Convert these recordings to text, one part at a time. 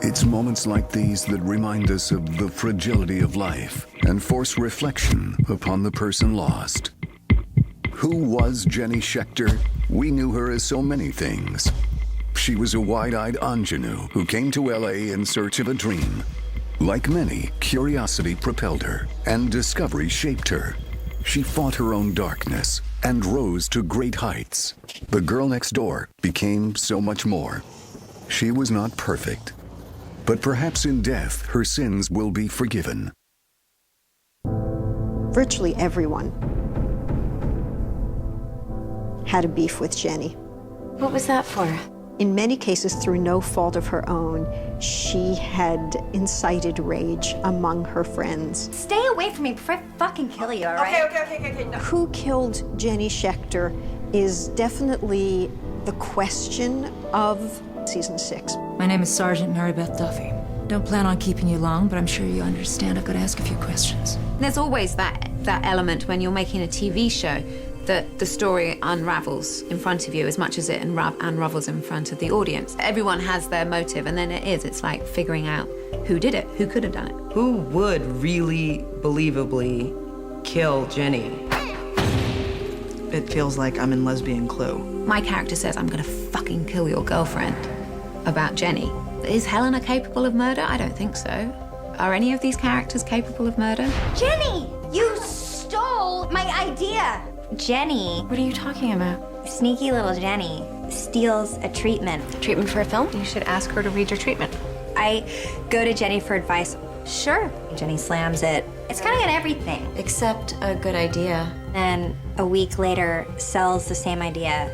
It's moments like these that remind us of the fragility of life and force reflection upon the person lost. Who was Jenny Schecter? We knew her as so many things. She was a wide-eyed ingenue who came to LA in search of a dream. Like many, curiosity propelled her, and discovery shaped her. She fought her own darkness and rose to great heights. The girl next door became so much more. She was not perfect, but perhaps in death her sins will be forgiven. Virtually everyone had a beef with Jenny. What was that for? In many cases, through no fault of her own, she had incited rage among her friends. Stay away from me before I fucking kill you, all right? Okay. No. Who killed Jenny Schecter is definitely the question of season 6. My name is Sergeant Mary-Beth Duffy. Don't plan on keeping you long, but I'm sure you understand I've got to ask a few questions. There's always that element when you're making a TV show that the story unravels in front of you as much as it unravels in front of the audience. Everyone has their motive, and then it's like figuring out who did it, who could have done it. Who would really believably kill Jenny? It feels like I'm in Lesbian Clue. My character says, I'm gonna fucking kill your girlfriend about Jenny. Is Helena capable of murder? I don't think so. Are any of these characters capable of murder? Jenny, you stole my idea. Jenny. What are you talking about? Sneaky little Jenny steals a treatment. Treatment for a film? You should ask her to read your treatment. I go to Jenny for advice. Sure. Jenny slams it. It's kind of got everything. Except a good idea. And a week later, sells the same idea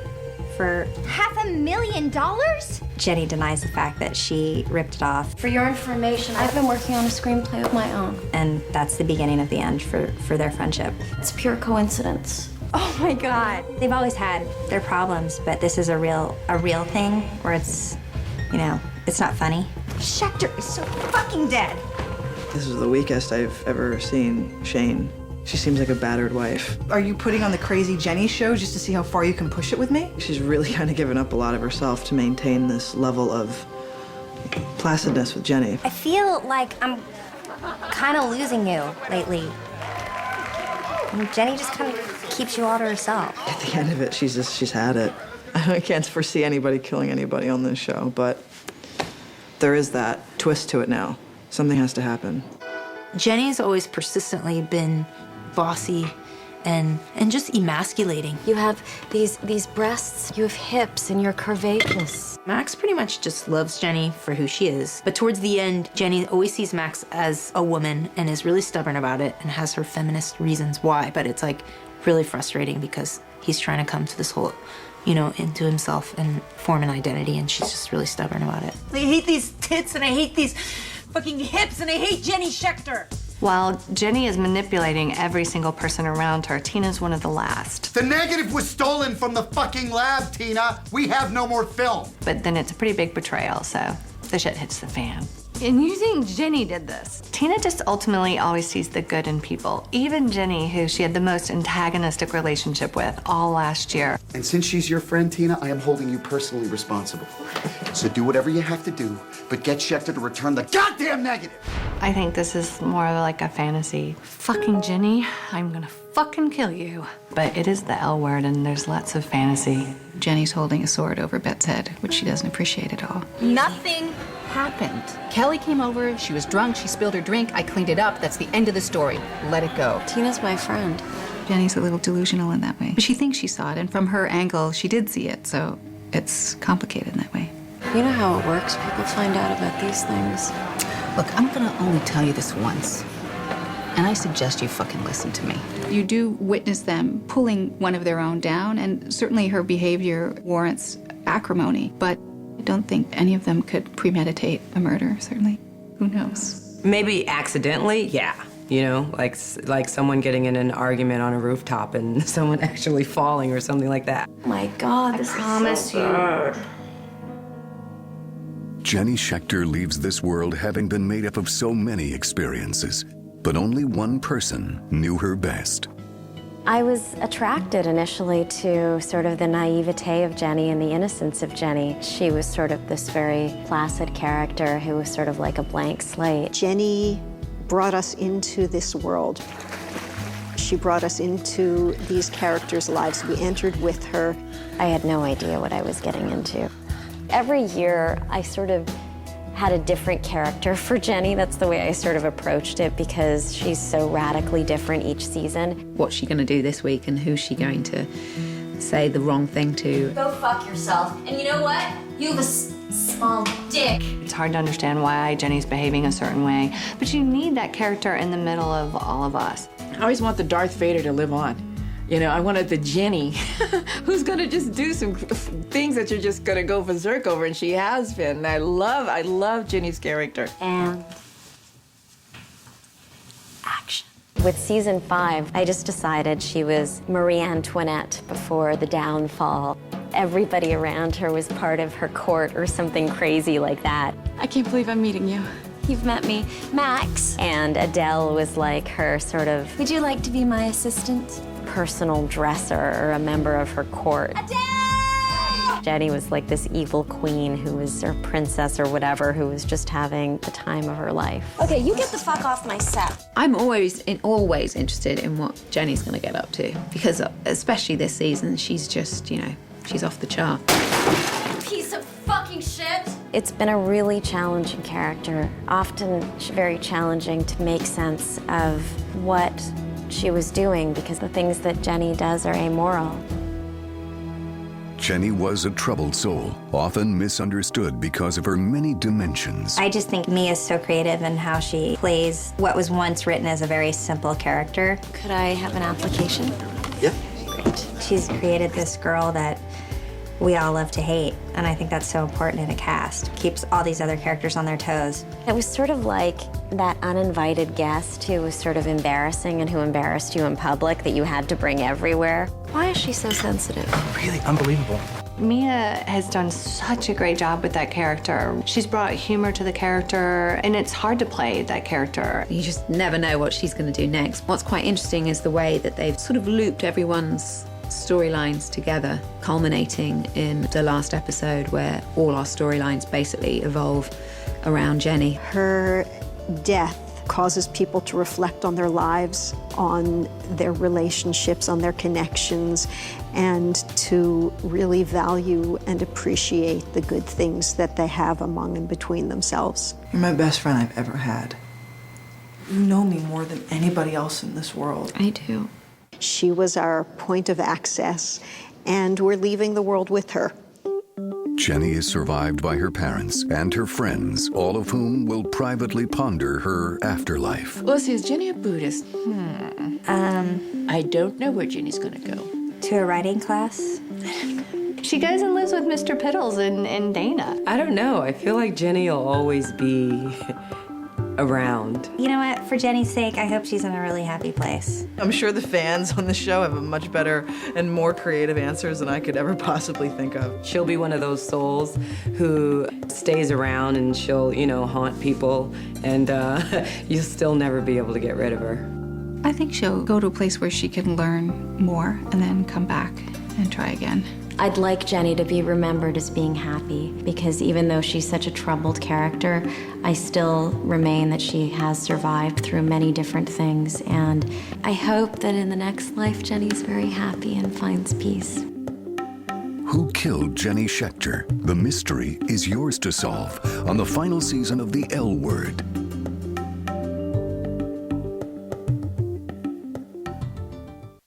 for $500,000? Jenny denies the fact that she ripped it off. For your information, I've been working on a screenplay of my own. And that's the beginning of the end for their friendship. It's pure coincidence. Oh my God. They've always had their problems, but this is a real thing where it's, it's not funny. Schecter is so fucking dead. This is the weakest I've ever seen Shane. She seems like a battered wife. Are you putting on the crazy Jenny show just to see how far you can push it with me? She's really kind of given up a lot of herself to maintain this level of placidness with Jenny. I feel like I'm kind of losing you lately. And Jenny just kind of keeps you all to herself. At the end of it, she's had it. I can't foresee anybody killing anybody on this show, but there is that twist to it now. Something has to happen. Jenny's always persistently been bossy and just emasculating. You have these breasts, you have hips, and you're curvaceous. Max pretty much just loves Jenny for who she is. But towards the end, Jenny always sees Max as a woman and is really stubborn about it and has her feminist reasons why. But it's like really frustrating because he's trying to come to this whole, into himself and form an identity, and she's just really stubborn about it. I hate these tits and I hate these fucking hips and I hate Jenny Schecter. While Jenny is manipulating every single person around her, Tina's one of the last. The negative was stolen from the fucking lab, Tina. We have no more film. But then it's a pretty big betrayal, so the shit hits the fan. And you think Jenny did this? Tina just ultimately always sees the good in people. Even Jenny, who she had the most antagonistic relationship with all last year. And since she's your friend, Tina, I am holding you personally responsible. So do whatever you have to do, but get Schecter to return the goddamn negative. I think this is more like a fantasy. Fucking Jenny, I'm gonna fucking kill you. But it is the L word, and there's lots of fantasy. Jenny's holding a sword over Bette's head, which she doesn't appreciate at all. Nothing happened. Kelly came over, she was drunk, she spilled her drink, I cleaned it up, that's the end of the story. Let it go. Tina's my friend. Jenny's a little delusional in that way. But she thinks she saw it, and from her angle, she did see it, so it's complicated in that way. You know how it works. People find out about these things. Look, I'm gonna only tell you this once. And I suggest you fucking listen to me. You do witness them pulling one of their own down, and certainly her behavior warrants acrimony, but I don't think any of them could premeditate a murder, certainly. Who knows? Maybe accidentally, yeah. Like someone getting in an argument on a rooftop and someone actually falling or something like that. Oh my God, this is so bad. Jenny Schecter leaves this world having been made up of so many experiences, but only one person knew her best. I was attracted initially to sort of the naivete of Jenny and the innocence of Jenny. She was sort of this very placid character who was sort of like a blank slate. Jenny brought us into this world. She brought us into these characters' lives. We entered with her. I had no idea what I was getting into. Every year, I sort of had a different character for Jenny. That's the way I sort of approached it because she's so radically different each season. What's she going to do this week and who's she going to say the wrong thing to? Go fuck yourself. And you know what? You have a small dick. It's hard to understand why Jenny's behaving a certain way, but you need that character in the middle of all of us. I always want the Darth Vader to live on. You know, I wanted the Jenny who's gonna just do some things that you're just gonna go berserk over, and she has been. And I love Jenny's character. And action. With season 5, I just decided she was Marie Antoinette before the downfall. Everybody around her was part of her court or something crazy like that. I can't believe I'm meeting you. You've met me, Max. And Adele was like her sort of, Would you like to be my assistant? personal dresser or a member of her court. Adele! Jenny was like this evil queen who was, or princess or whatever, who was just having the time of her life. Okay, you get the fuck off my set. I'm always interested in what Jenny's going to get up to because especially this season, she's just, you know, she's off the chart. Piece of fucking shit. It's been a really challenging character, often very challenging to make sense of what she was doing because the things that Jenny does are amoral. Jenny was a troubled soul, often misunderstood because of her many dimensions. I just think Mia's so creative in how she plays what was once written as a very simple character. Could I have an application? Yeah. Great. She's created this girl that we all love to hate, and I think that's so important in a cast. Keeps all these other characters on their toes. It was sort of like that uninvited guest who was sort of embarrassing and who embarrassed you in public that you had to bring everywhere. Why is she so sensitive? Really unbelievable. Mia has done such a great job with that character. She's brought humor to the character, and it's hard to play that character. You just never know what she's going to do next. What's quite interesting is the way that they've sort of looped everyone's storylines together, culminating in the last episode where all our storylines basically evolve around Jenny. Her death causes people to reflect on their lives, on their relationships, on their connections, and to really value and appreciate the good things that they have among and between themselves. You're my best friend I've ever had. You know me more than anybody else in this world. I do. She was our point of access, and we're leaving the world with her. Jenny is survived by her parents and her friends, all of whom will privately ponder her afterlife. Lucy, is Jenny a Buddhist? I don't know where Jenny's gonna go. To a writing class? She goes and lives with Mr. Piddles and Dana. I don't know. I feel like Jenny will always be around. You know what? For Jenny's sake, I hope she's in a really happy place. I'm sure the fans on the show have a much better and more creative answers than I could ever possibly think of. She'll be one of those souls who stays around and she'll, you know, haunt people, and you'll still never be able to get rid of her. I think she'll go to a place where she can learn more and then come back and try again. I'd like Jenny to be remembered as being happy because even though she's such a troubled character, I still remain that she has survived through many different things, and I hope that in the next life Jenny's very happy and finds peace. Who killed Jenny Schecter? The mystery is yours to solve on the final season of The L Word.